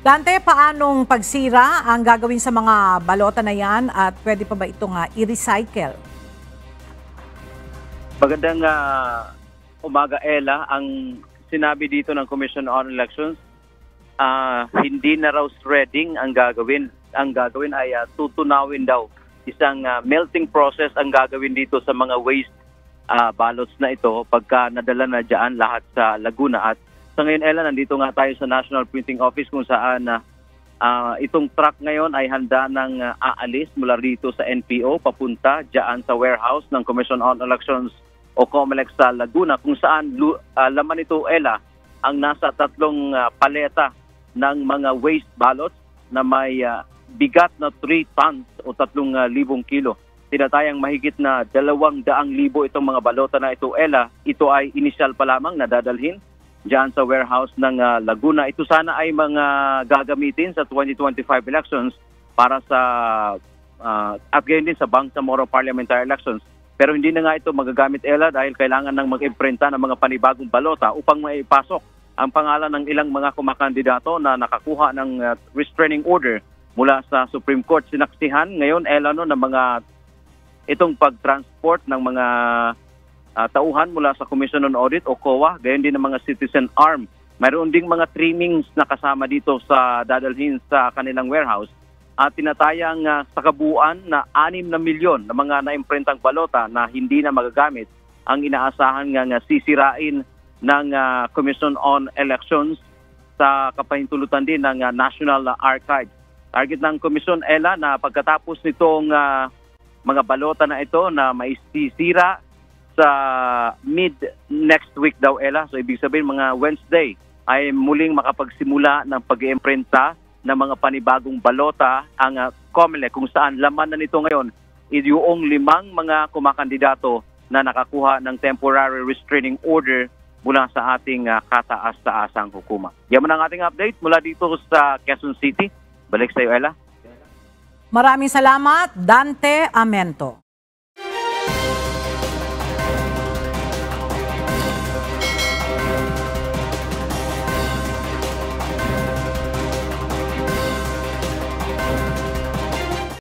Dante, paanong pagsira ang gagawin sa mga balota na yan at pwede pa ba itong i-recycle? Magandang umaga, Ella. Ang sinabi dito ng Commission on Elections, hindi na raw shredding ang gagawin. Ang gagawin ay tutunawin daw. Isang melting process ang gagawin dito sa mga waste ballots na ito pagka nadala na dyan lahat sa Laguna. At sa ngayon, Ella, nandito nga tayo sa National Printing Office kung saan itong truck ngayon ay handa ng aalis mula rito sa NPO papunta dyan sa warehouse ng Commission on Elections o COMELEC sa Laguna, kung saan laman ito, Ella, ang nasa 3 paleta ng mga waste ballots na may bigat na 3 tons o 3,000 kilo. Tinatayang mahigit na 200,000 itong mga balota na ito, Ella. Ito ay initial pa lamang na dadalhin diyan sa warehouse ng Laguna. Ito sana ay mga gagamitin sa 2025 elections para sa at gayon din sa Bangsamoro parliamentary elections. Pero hindi na nga ito magagamit, Ella, dahil kailangan nang mag-imprinta ng mga panibagong balota upang maipasok ang pangalan ng ilang mga kumakandidato na nakakuha ng restraining order mula sa Supreme Court. Sinaksihan ngayon, Ella, ng mga itong pag-transport ng mga tauhan mula sa Commission on Audit o COA, gayon din ng mga citizen arm. Mayroon ding mga trimmings na kasama dito sa dadalhin sa kanilang warehouse. At tinatayang sa kabuuan na 6 na milyon na mga naimprentang balota na hindi na magagamit ang inaasahan nga sisirain ng Commission on Elections sa kapahintulutan din ng National Archives. Target ng Commission, Ella, na pagkatapos nitong mga balota na ito na maisisira sa mid next week daw, Ella. So ibig sabihin mga Wednesday ay muling makapagsimula ng pag-iimprenta ng mga panibagong balota ang COMELEC, kung saan laman na nito ngayon yung 5 mga kumakandidato na nakakuha ng temporary restraining order mula sa ating kataas-taasang hukuma. Yan ang ating update mula dito sa Quezon City. Balik sa iyo, Ella. Maraming salamat, Dante Amento.